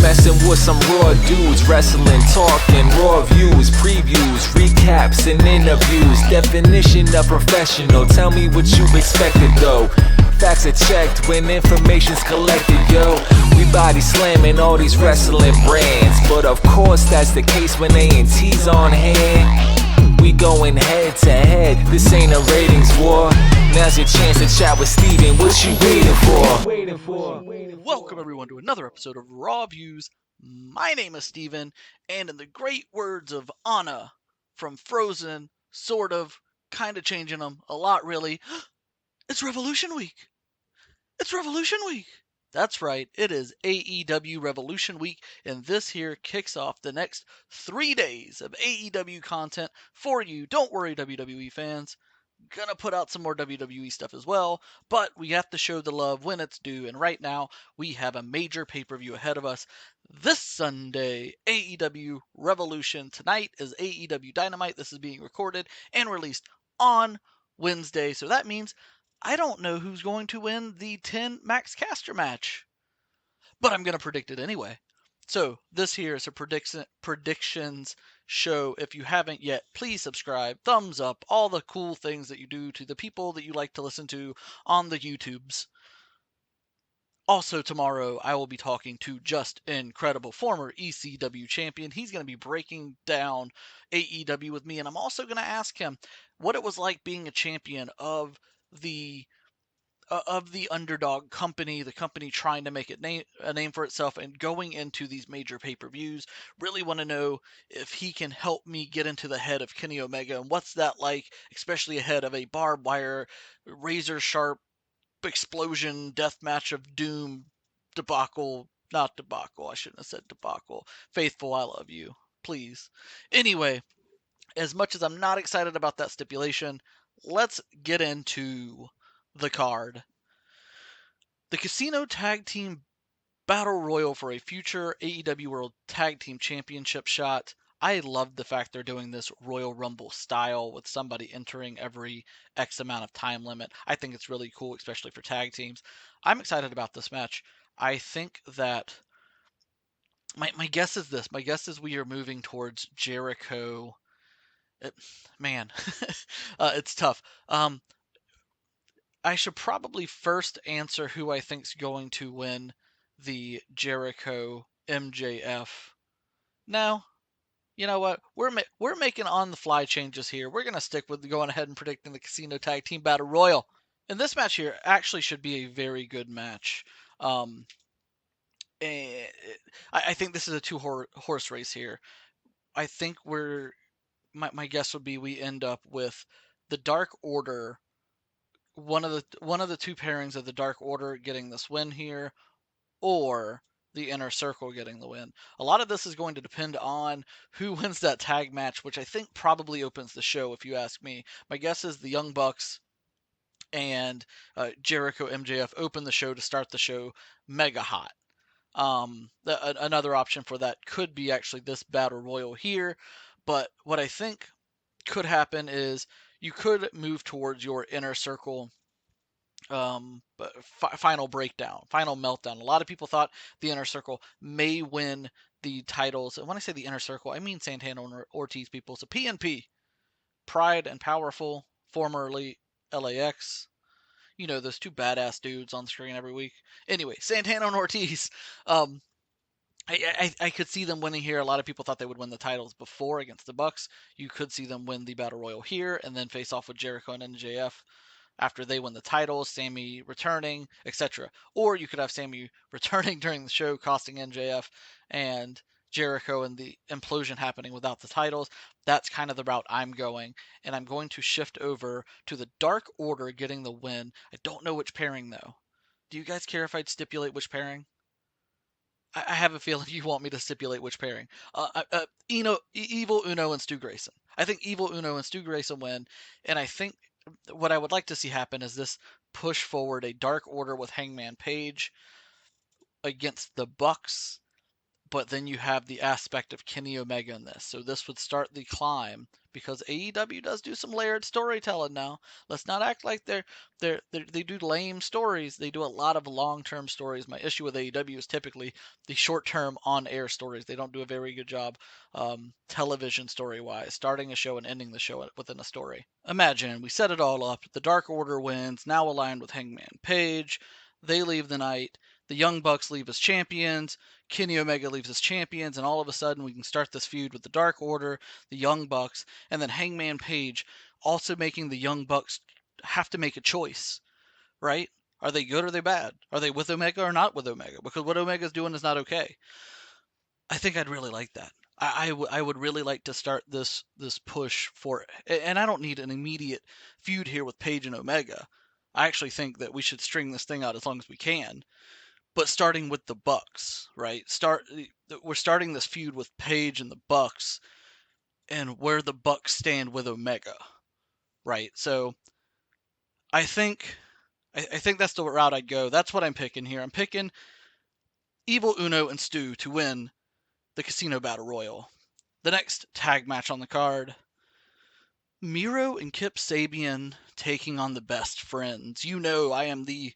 messing with some raw dudes, wrestling, talking, raw views, previews, recaps, and interviews. Definition of professional, tell me what you expected though. Facts are checked when information's collected, yo. We body slamming all these wrestling brands, but of course that's the case when A&T's on hand. We going head to head, this ain't a ratings war. Now's your chance to chat with Steven, what you waiting for? Welcome everyone to another episode of Raw Views. My name is Steven, and in the great words of Anna from Frozen, sort of, kinda changing them, a lot really, it's Revolution Week! It's Revolution Week! That's right, it is AEW Revolution Week, and this here kicks off the next 3 days of AEW content for you. Don't worry, WWE fans. Gonna put out some more WWE stuff as well, but we have to show the love when it's due, and right now we have a major pay-per-view ahead of us this Sunday, AEW Revolution. Tonight is AEW Dynamite. This is being recorded and released on Wednesday, so that means I don't know who's going to win the 10 Max Caster match, but I'm gonna predict it anyway. So this here is a predictions show. If you haven't yet, please subscribe, thumbs up, all the cool things that you do to the people that you like to listen to on the YouTubes. Also tomorrow, I will be talking to Just Incredible, former ECW champion. He's going to be breaking down AEW with me, and I'm also going to ask him what it was like being a champion of the underdog company, the company trying to make a name for itself and going into these major pay-per-views. Really want to know if he can help me get into the head of Kenny Omega and what's that like, especially ahead of a barbed wire, razor sharp explosion death match of doom debacle. Not debacle, I shouldn't have said debacle. Faithful, I love you. Please. Anyway, as much as I'm not excited about that stipulation, let's get into the card. The Casino Tag Team Battle Royal for a future AEW World Tag Team Championship shot. I love the fact they're doing this Royal Rumble style with somebody entering every X amount of time limit. I think it's really cool, especially for tag teams. I'm excited about this match. I think that my guess is this. My guess is we are moving towards Jericho. Man, it's tough. I should probably first answer who I think's going to win the Jericho MJF. No, you know what? We're making on the fly changes here. We're gonna stick with going ahead and predicting the Casino Tag Team Battle Royal. And this match here actually should be a very good match. And I think this is a horse race here. I think my guess would be we end up with the Dark Order, one of the two pairings of the Dark Order getting this win here, or the Inner Circle getting the win. A lot of this is going to depend on who wins that tag match, which I think probably opens the show, if you ask me. My guess is the Young Bucks and Jericho MJF open the show to start the show mega hot. Another option for that could be actually this Battle Royal here, but what I think could happen is you could move towards your Inner Circle final breakdown, final meltdown. A lot of people thought the Inner Circle may win the titles, and when I say the Inner Circle, I mean Santana and Ortiz people. So PNP, Pride and Powerful, formerly LAX. You know, those two badass dudes on the screen every week. Anyway, Santana and Ortiz. I could see them winning here. A lot of people thought they would win the titles before against the Bucks. You could see them win the Battle Royal here and then face off with Jericho and MJF after they win the titles, Sammy returning, etc. Or you could have Sammy returning during the show, costing MJF, and Jericho and the implosion happening without the titles. That's kind of the route I'm going, and I'm going to shift over to the Dark Order getting the win. I don't know which pairing, though. Do you guys care if I'd stipulate which pairing? I have a feeling you want me to stipulate which pairing. Evil Uno and Stu Grayson. I think Evil Uno and Stu Grayson win, and I think what I would like to see happen is this push forward a Dark Order with Hangman Page against the Bucks. but then you have the aspect of Kenny Omega in this. So this would start the climb because AEW does do some layered storytelling now. Let's not act like they do lame stories. They do a lot of long-term stories. My issue with AEW is typically the short-term on-air stories. They don't do a very good job television story-wise, starting a show and ending the show within a story. Imagine we set it all up. The Dark Order wins, now aligned with Hangman Page. They leave the night. The Young Bucks leave as champions. Kenny Omega leaves as champions, and all of a sudden we can start this feud with the Dark Order, the Young Bucks, and then Hangman Page also making the Young Bucks have to make a choice, right? Are they good or are they bad? Are they with Omega or not with Omega? Because what Omega's doing is not okay. I think I'd really like that. I would really like to start this push for, and I don't need an immediate feud here with Page and Omega. I actually think that we should string this thing out as long as we can, but starting with the Bucks, right? We're starting this feud with Page and the Bucks, and where the Bucks stand with Omega, right? So I think I think that's the route I'd go. That's what I'm picking here. I'm picking Evil Uno and Stu to win the Casino Battle Royal. The next tag match on the card, Miro and Kip Sabian taking on the Best Friends. You know I am the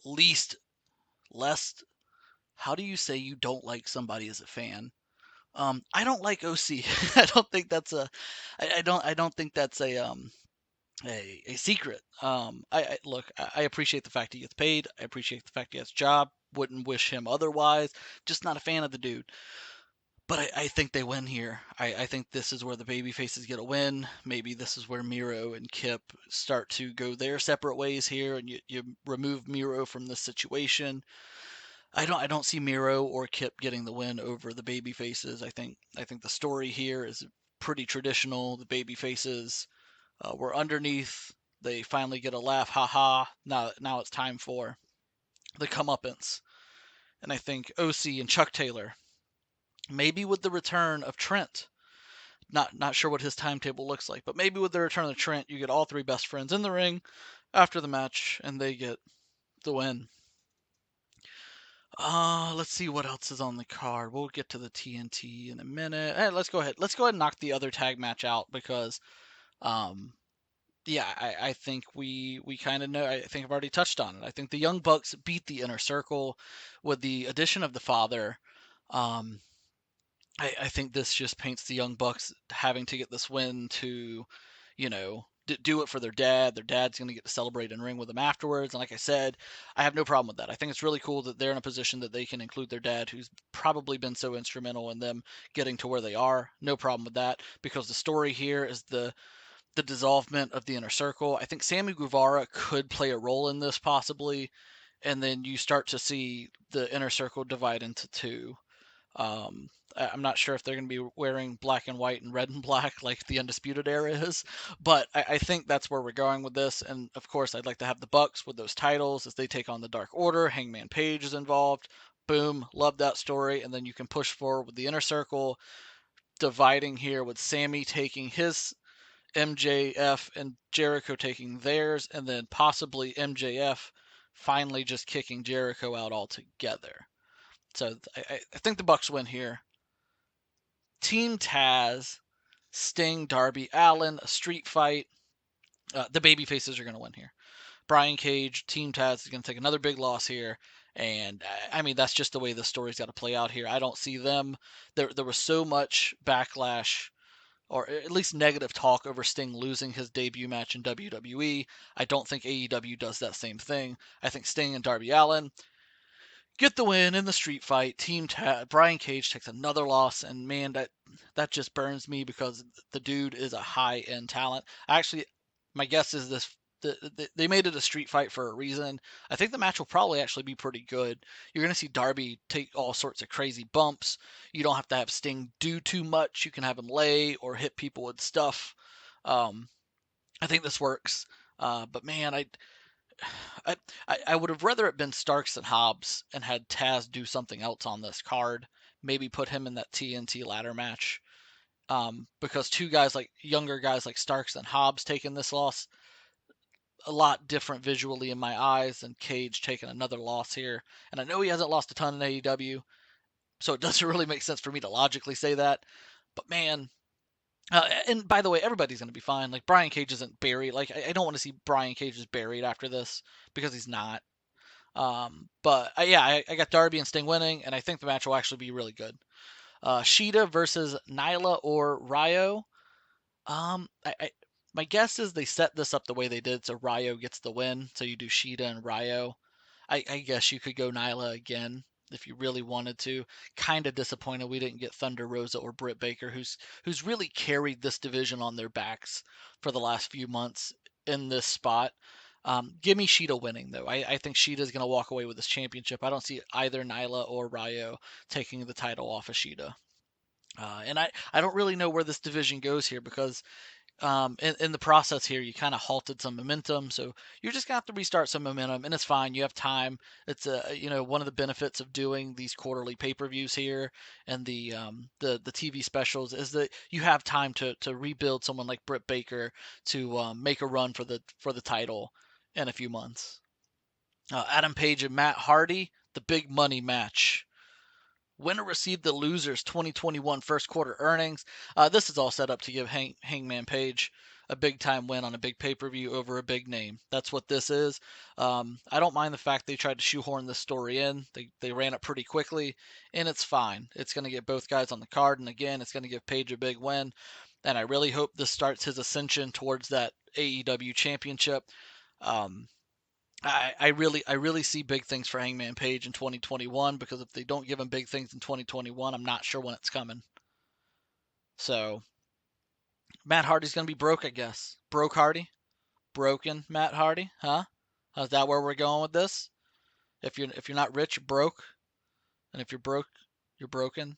less. How do you say you don't like somebody as a fan? I don't like OC. I don't think that's a. I don't think that's a secret. Look. I appreciate the fact he gets paid. I appreciate the fact he has a job. Wouldn't wish him otherwise. Just not a fan of the dude. But I think they win here. I think this is where the baby faces get a win. Maybe this is where Miro and Kip start to go their separate ways here, and you remove Miro from this situation. I don't see Miro or Kip getting the win over the baby faces. I think the story here is pretty traditional. The baby faces were underneath. They finally get a laugh. Ha ha. Now it's time for the comeuppance. And I think OC and Chuck Taylor, maybe with the return of Trent. Not sure what his timetable looks like, but maybe with the return of Trent, you get all three best friends in the ring after the match, and they get the win. Let's see what else is on the card. We'll get to the TNT in a minute. Hey, let's go ahead. Let's go ahead and knock the other tag match out because, yeah, I think we kind of know. I think I've already touched on it. I think the Young Bucks beat the Inner Circle with the addition of the Father. Um, I think this just paints the Young Bucks having to get this win to, do it for their dad. Their dad's going to get to celebrate and ring with them afterwards. And like I said, I have no problem with that. I think it's really cool that they're in a position that they can include their dad, who's probably been so instrumental in them getting to where they are. No problem with that, because the story here is the dissolvement of the Inner Circle. I think Sammy Guevara could play a role in this possibly, and then you start to see the Inner Circle divide into two. I'm not sure if they're going to be wearing black and white and red and black like the Undisputed Era is, but I think that's where we're going with this. And of course, I'd like to have the Bucks with those titles as they take on the Dark Order. Hangman Page is involved. Boom, love that story. And then you can push forward with the Inner Circle, dividing here with Sammy taking his MJF and Jericho taking theirs, and then possibly MJF finally just kicking Jericho out altogether. So I think the Bucks win here. Team Taz, Sting, Darby Allin, a street fight. The baby faces are going to win here. Brian Cage, Team Taz is going to take another big loss here. And I mean, that's just the way the story's got to play out here. I don't see them. There was so much backlash, or at least negative talk, over Sting losing his debut match in WWE. I don't think AEW does that same thing. I think Sting and Darby Allin get the win in the street fight. Brian Cage takes another loss, and man, that just burns me because the dude is a high end talent. Actually, my guess is they made it a street fight for a reason. I think the match will probably actually be pretty good. You're going to see Darby take all sorts of crazy bumps. You don't have to have Sting do too much. You can have him lay or hit people with stuff. I think this works. But man, I, I would have rather it been Starks and Hobbs and had Taz do something else on this card. Maybe put him in that TNT ladder match. Because younger guys like Starks and Hobbs taking this loss, a lot different visually in my eyes than Cage taking another loss here. And I know he hasn't lost a ton in AEW, So it doesn't really make sense for me to logically say that. But man, and by the way, everybody's going to be fine. Like, Brian Cage isn't buried. Like, I don't want to see Brian Cage is buried after this, because he's not. But I got Darby and Sting winning, and I think the match will actually be really good. Shida versus Nyla or Ryo. My guess is they set this up the way they did, so Ryo gets the win. So you do Shida and Ryo. I guess you could go Nyla again if you really wanted to. Kind of disappointed we didn't get Thunder Rosa or Britt Baker, who's really carried this division on their backs for the last few months in this spot. Give me Shida winning, though. I think Shida's going to walk away with this championship. I don't see either Nyla or Ryo taking the title off of Shida. And I don't really know where this division goes here, because in the process here, you kind of halted some momentum. So you're just going to have to restart some momentum, and it's fine. You have time. It's one of the benefits of doing these quarterly pay-per-views here and the TV specials is that you have time to rebuild someone like Britt Baker to make a run for the title in a few months. Adam Page and Matt Hardy, the big money match. Winner received the loser's 2021 first quarter earnings. This is all set up to give Hangman Page a big time win on a big pay-per-view over a big name. That's what this is. I don't mind the fact they tried to shoehorn this story in. They ran it pretty quickly, and it's fine. It's going to get both guys on the card, and again, it's going to give Page a big win. And I really hope this starts his ascension towards that AEW championship. Um, I really see big things for Hangman Page in 2021, because if they don't give him big things in 2021, I'm not sure when it's coming. So Matt Hardy's gonna be broke, I guess. Broke Hardy, broken Matt Hardy, huh? Is that where we're going with this? If you're not rich, you're broke, and if you're broke, you're broken,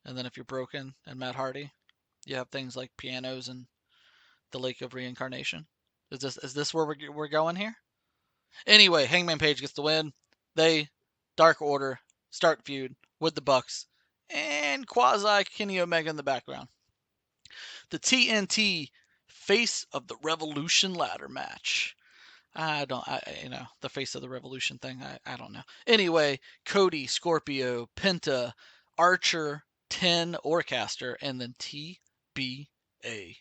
and then if you're broken and Matt Hardy, you have things like pianos and the Lake of Reincarnation. Is this where we're going here? Anyway, Hangman Page gets the win. They, Dark Order, start feud with the Bucks and quasi Kenny Omega in the background. The TNT Face of the Revolution ladder match. The Face of the Revolution thing. I don't know. Anyway, Cody, Scorpio, Penta, Archer, 10, Orcaster, and then TBA.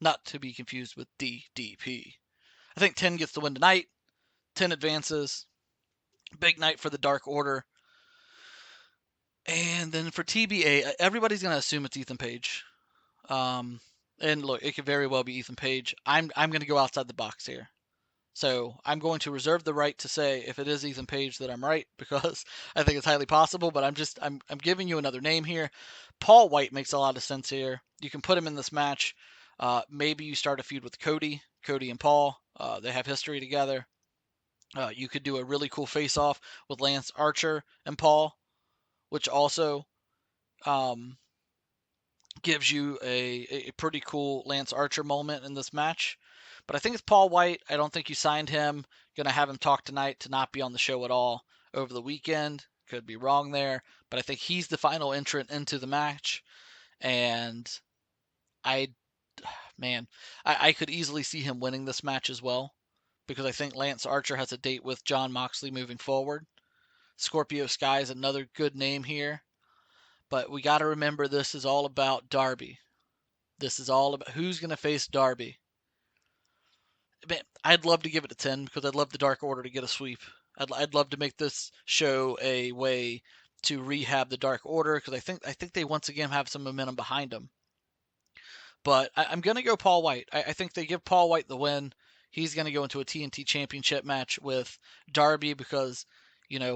Not to be confused with DDP. I think 10 gets the win tonight. 10 advances. Big night for the Dark Order. And then for TBA, everybody's going to assume it's Ethan Page. And look, it could very well be Ethan Page. I'm going to go outside the box here. So I'm going to reserve the right to say if it is Ethan Page that I'm right, because I think it's highly possible, but I'm giving you another name here. Paul White makes a lot of sense here. You can put him in this match. Maybe you start a feud with Cody and Paul. They have history together. You could do a really cool face-off with Lance Archer and Paul, which also gives you a pretty cool Lance Archer moment in this match. But I think it's Paul White. I don't think you signed him. Going to have him talk tonight to not be on the show at all over the weekend. Could be wrong there. But I think he's the final entrant into the match. And I could easily see him winning this match as well, because I think Lance Archer has a date with Jon Moxley moving forward. Scorpio Sky is another good name here. But we got to remember, this is all about Darby. This is all about who's going to face Darby. Man, I'd love to give it a 10, because I'd love the Dark Order to get a sweep. I'd love to make this show a way to rehab the Dark Order, because I think they once again have some momentum behind them. But I'm going to go Paul White. I think they give Paul White the win. He's going to go into a TNT Championship match with Darby, because,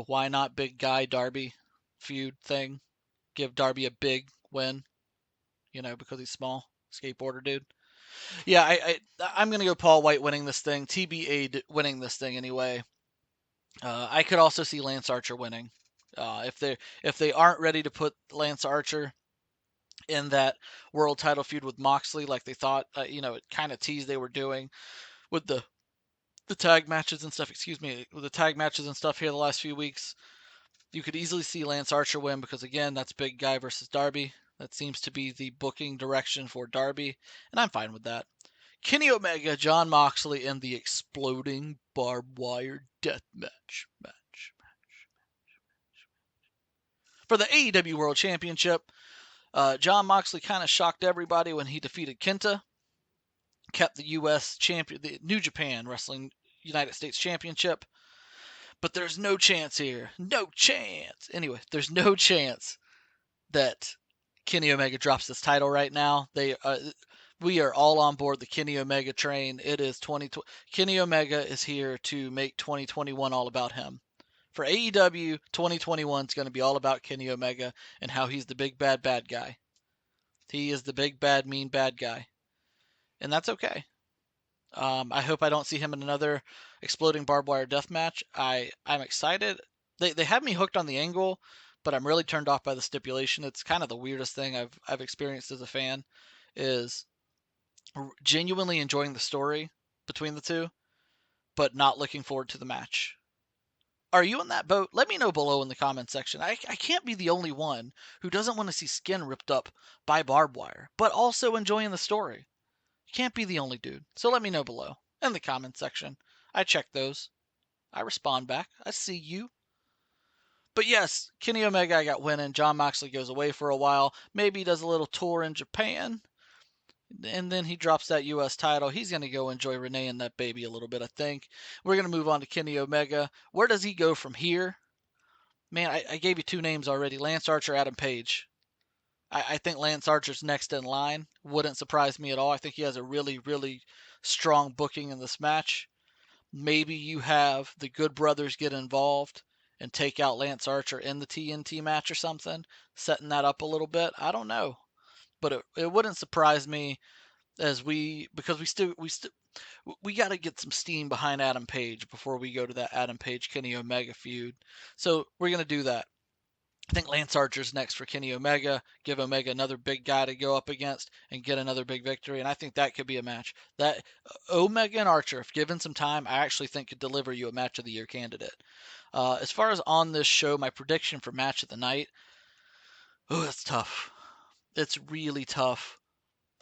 why not big guy Darby feud thing? Give Darby a big win, because he's small, skateboarder dude. Yeah, I'm going to go Paul White winning this thing, TBA winning this thing anyway. I could also see Lance Archer winning. If they aren't ready to put Lance Archer in that world title feud with Moxley like they thought, it kind of teased they were doing with the tag matches and stuff, with the tag matches and stuff here the last few weeks, you could easily see Lance Archer win, because again, that's big guy versus Darby. That seems to be the booking direction for Darby, and I'm fine with that. Kenny Omega, Jon Moxley, and the exploding barbed wire death match. For the AEW World Championship, Jon Moxley kind of shocked everybody when he defeated Kenta, kept the U.S. champion, the New Japan Wrestling United States Championship. But there's no chance here. No chance. Anyway, there's no chance that Kenny Omega drops this title right now. We are all on board the Kenny Omega train. It is 2020. Kenny Omega is here to make 2021 all about him. For AEW, 2021 is going to be all about Kenny Omega and how he's the big bad guy. He is the big bad mean bad guy, and that's okay. I hope I don't see him in another exploding barbed wire death match. I'm excited. They have me hooked on the angle, but I'm really turned off by the stipulation. It's kind of the weirdest thing I've experienced as a fan, is genuinely enjoying the story between the two, but not looking forward to the match. Are you in that boat? Let me know below in the comment section. I can't be the only one who doesn't want to see skin ripped up by barbed wire, but also enjoying the story. Can't be the only dude. So let me know below in the comment section. I check those. I respond back. I see you. But yes, Kenny Omega I got winning. Jon Moxley goes away for a while. Maybe he does a little tour in Japan. And then he drops that U.S. title. He's going to go enjoy Renee and that baby a little bit, I think. We're going to move on to Kenny Omega. Where does he go from here? Man, I gave you two names already. Lance Archer, Adam Page. I think Lance Archer's next in line. Wouldn't surprise me at all. I think he has a really, really strong booking in this match. Maybe you have the Good Brothers get involved and take out Lance Archer in the TNT match or something, setting that up a little bit. I don't know. But it wouldn't surprise me because we got to get some steam behind Adam Page before we go to that Adam Page Kenny Omega feud. So we're going to do that. I think Lance Archer's next for Kenny Omega. Give Omega another big guy to go up against and get another big victory. And I think that could be a match. That Omega and Archer, if given some time, I actually think could deliver you a match of the year candidate. As far as on this show, my prediction for match of the night, it's tough. It's really tough.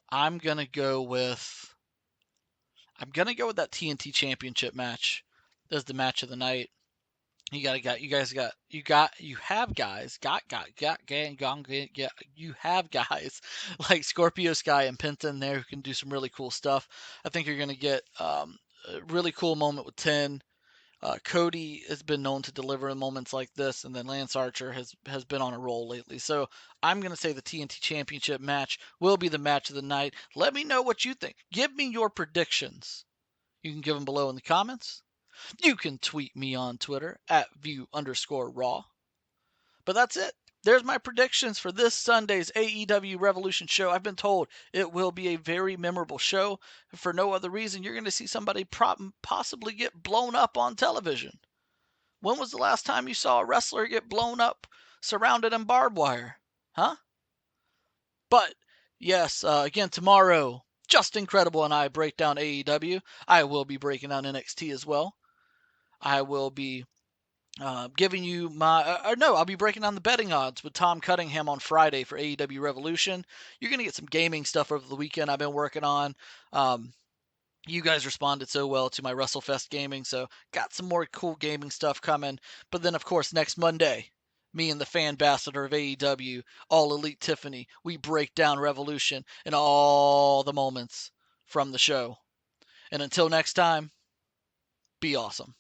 I'm gonna go with that TNT Championship match as the match of the night. You have guys like Scorpio Sky and Penta in there who can do some really cool stuff. I think you're going to get a really cool moment with 10. Cody has been known to deliver in moments like this, and then Lance Archer has been on a roll lately. So I'm going to say the TNT Championship match will be the match of the night. Let me know what you think. Give me your predictions. You can give them below in the comments. You can tweet me on Twitter at @view_raw. But that's it. There's my predictions for this Sunday's AEW Revolution show. I've been told it will be a very memorable show. For no other reason, you're going to see somebody possibly get blown up on television. When was the last time you saw a wrestler get blown up, surrounded in barbed wire? Huh? But, yes, again, tomorrow, Just Incredible and I break down AEW. I will be breaking down NXT as well. I will be giving you I'll be breaking down the betting odds with Tom Cunningham on Friday for AEW Revolution. You're going to get some gaming stuff over the weekend I've been working on. You guys responded so well to my WrestleFest gaming, so got some more cool gaming stuff coming. But then, of course, next Monday, me and the fan ambassador of AEW, All Elite Tiffany, we break down Revolution and all the moments from the show. And until next time, be awesome.